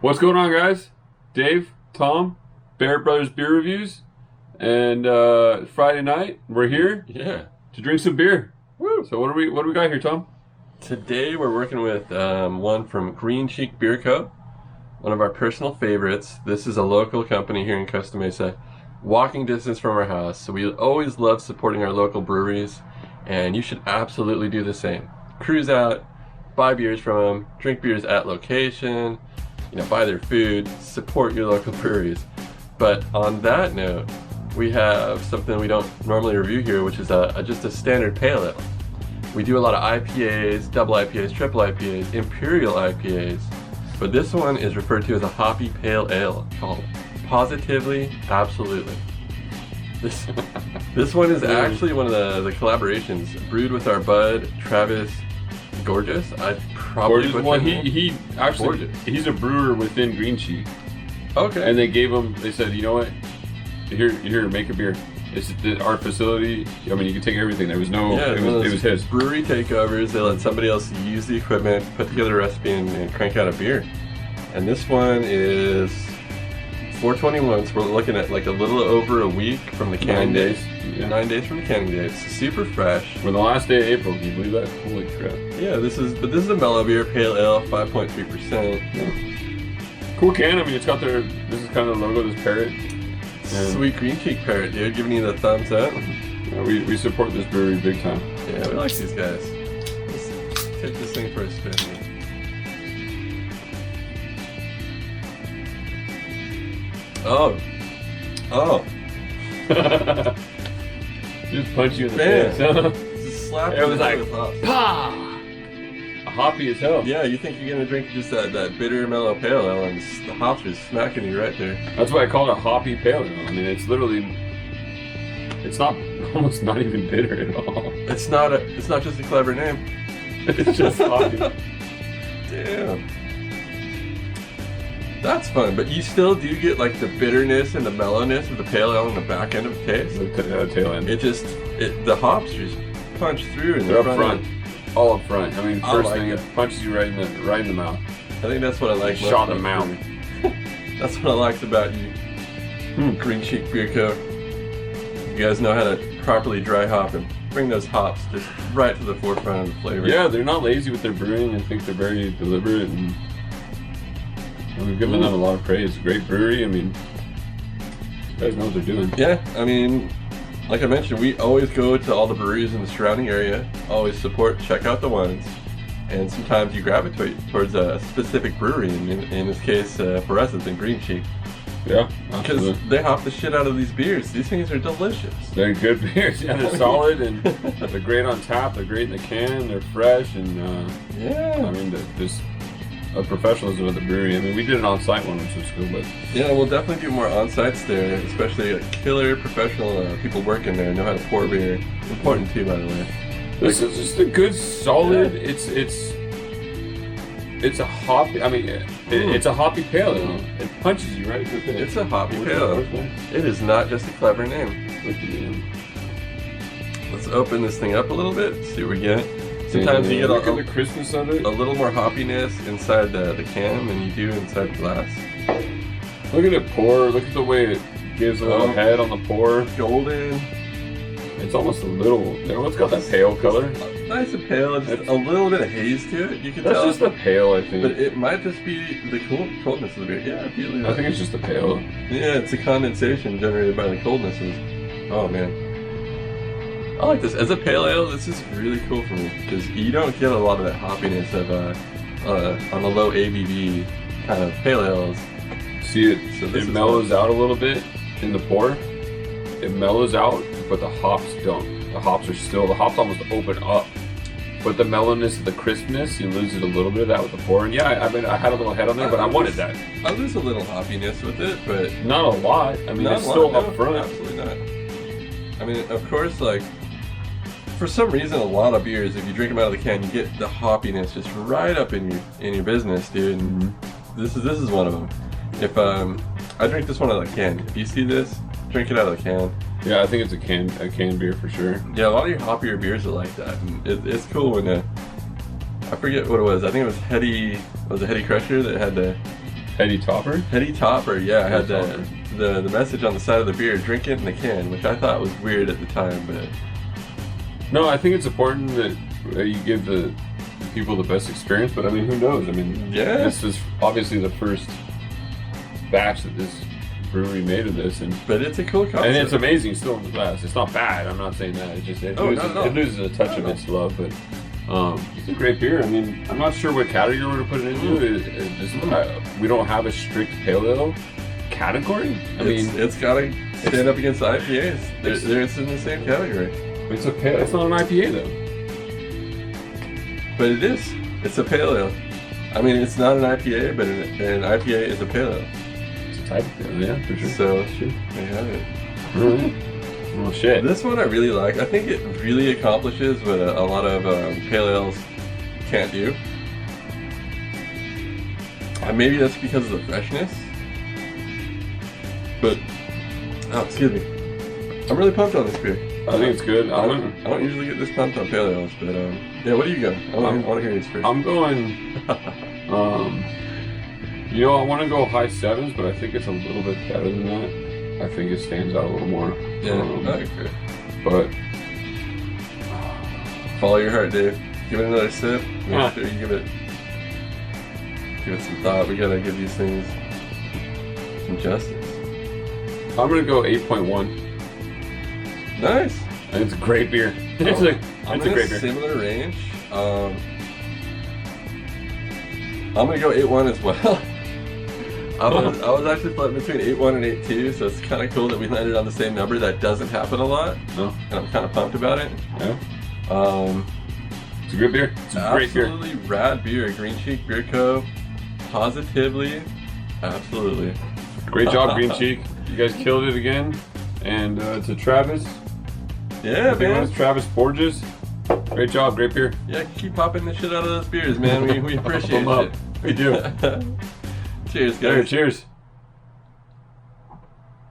What's going on, guys? Dave, Tom, Barrett Brothers Beer Reviews, and Friday night we're here Yeah. to drink some beer. Woo! So what do we got here, Tom? Today we're working with one from Green Cheek Beer Co., one of our personal favorites. This is a local company here in Costa Mesa, walking distance from our house. So we always love supporting our local breweries, and you should absolutely do the same. Cruise out, buy beers from them, drink beers at location, buy their food, support your local breweries. But on that note, we have something we don't normally review here, which is just a standard pale ale. We do a lot of IPAs, double IPAs, triple IPAs, imperial IPAs, but this one is referred to as a hoppy pale ale called Positively Absolutely. This one is actually one of the collaborations brewed with our bud Travis Gorgeous. I probably Gorgeous. Well, he actually Gorgeous. he's a brewer within Green Cheek, Okay. and they said, you know what, here, make a beer. It's our facility. I mean, you can take everything. There was no. Yeah, it was his. brewery takeovers. They let somebody else use the equipment, put together a recipe, and crank out a beer. And this one is 421. So we're looking at like a little over a week from the canning 9 days. Yeah. 9 days from the canning date. It's super fresh. We're the last day of April. Can you believe that? Holy crap! Yeah, this is a mellow beer, pale ale, 5.3%. Cool can. I mean, it's got this is kind of the logo, this parrot. And Sweet Green Cheek Parrot, dude, giving you the thumbs up. we support this brewery big time. Yeah, we like these guys. Let's take this thing for a spin. Oh. Just punch you in the Man. face. Huh? Just slap It was you like, with hops. pah! Hoppy as hell. Yeah, you think you're gonna drink just that bitter mellow pale ale, and the hops are smacking you right there. That's why I call it a hoppy pale ale. I mean, it's not almost not even bitter at all. It's not just a clever name. It's just hoppy. Damn. That's fun, but you still do get like the bitterness and the mellowness of the pale ale on the back end of the taste. The tail end. The hops just punch through and They're up front. All up front. I mean, I first like thing, it. it punches you right in the mouth. I think that's what I like. most Shot in the about mouth. beer. That's what I liked about you. Green Cheek Beer Co. You guys know how to properly dry hop and bring those hops just right to the forefront of the flavor. Yeah, they're not lazy with their brewing. I think they're very deliberate, and we've given them a lot of praise. Great brewery. I mean, you guys know what they're doing. Yeah, I mean, like I mentioned, we always go to all the breweries in the surrounding area, always support, check out the ones, and sometimes you gravitate towards a specific brewery, and in this case, for us, it's in Green Cheek. Yeah, Because absolutely. they hop the shit out of these beers. These things are delicious. They're good beers. Yeah, they're solid, and they're great on tap. They're great in the can. They're fresh, and Yeah. I mean, there's a professionalism at the brewery. I mean, we did an on-site one, which was cool, but Yeah, we'll definitely do more on-sites there, especially killer professional people working there know how to pour beer. Important too, by the way. this is just a good, solid. It's a hoppy. I mean, it's a hoppy pale ale. It punches you right in the face. It's a hoppy pale. It is not just a clever name. Let's open this thing up a little bit, see what we get. Sometimes you get look at the crispness of it. a little more hoppiness inside the can than you do inside the glass. Look at it pour. Look at the way it gives a little head on the pour. Golden. It's almost a little. It's got that pale color. Nice and pale, just a little bit of haze to it. You can That's tell. just the pale, I think. But it might just be the coldness of the beer. Yeah, I feel it. I think it's just the pale. Yeah, it's the condensation generated by the coldnesses. Oh man. I like this. As a pale ale, this is really cool for me because you don't get a lot of that hoppiness of on the low ABV kind of pale ales. See it. So this It is mellows out a little bit in the pour. It mellows out, but the hops don't. The hops almost open up. But the mellowness, the crispness, you lose it a little bit of that with the pour. And yeah, I mean, I had a little head on there, but I wanted that. I lose a little hoppiness with it, but Not a lot. I mean, not it's a lot, still no, up front. Absolutely not. I mean, of course, like for some reason, a lot of beers, if you drink them out of the can, you get the hoppiness just right up in your business, dude. And this is one of them. If I drink this one out of the can. If you see this, drink it out of the can. Yeah, I think it's a canned beer for sure. Yeah, a lot of your hoppier beers are like that. And it's cool when I forget what it was. I think it was Heady. Was it Heady Crusher that had the Heady topper. Heady topper, yeah. I had Topper. the message on the side of the beer, drink it in the can, which I thought was weird at the time, but No, I think it's important that you give the people the best experience. But I mean, who knows? I mean, yeah. this is obviously the first batch that this brewery made of this, But it's a cool concept. and it's amazing still in the glass. It's not bad. I'm not saying that. It's just it loses a touch of its love, but it's a great beer. I mean, I'm not sure what category to put it into. We don't have a strict pale ale category. I mean, it's got to stand up against the IPAs. It's in the same category. it's a pale. It's not an IPA though. But it is. It's a pale ale. I mean, it's not an IPA, but an IPA is a pale ale. It's a type of pale, yeah, for sure. So, Shit. there you have it. Well, shit. This one I really like. I think it really accomplishes what a lot of pale ales can't do. Maybe that's because of the freshness. But, oh, excuse me. I'm really pumped on this beer. I think it's good. I don't usually get this pumped on pale ales, but yeah. What are you going? I want to hear yours first. I'm going. You know, I want to go high sevens, but I think it's a little bit better than that. I think it stands out a little more. Yeah, I agree. But Follow your heart, Dave. Give it another sip. Yeah. Make sure you give it some thought. We gotta give these things some justice. I'm gonna go 8.1. Nice. I think it's a great beer. It's I'm a in great a beer. similar range. I'm gonna go 8.1 as well. I was actually split between 8.1 and 8.2, so it's kind of cool that we landed on the same number. That doesn't happen a lot, No. and I'm kind of pumped about it. Yeah. It's a good beer. It's a great beer. Absolutely rad beer. Green Cheek Beer Co. Positively, absolutely. Great job, Green Cheek. You guys killed it again. And to Travis. Yeah, I think it man. was Travis Borges. Great job, great beer. Yeah, keep popping the shit out of those beers, man. We appreciate Pump 'em it. up. We do. Cheers, guys. Cheers.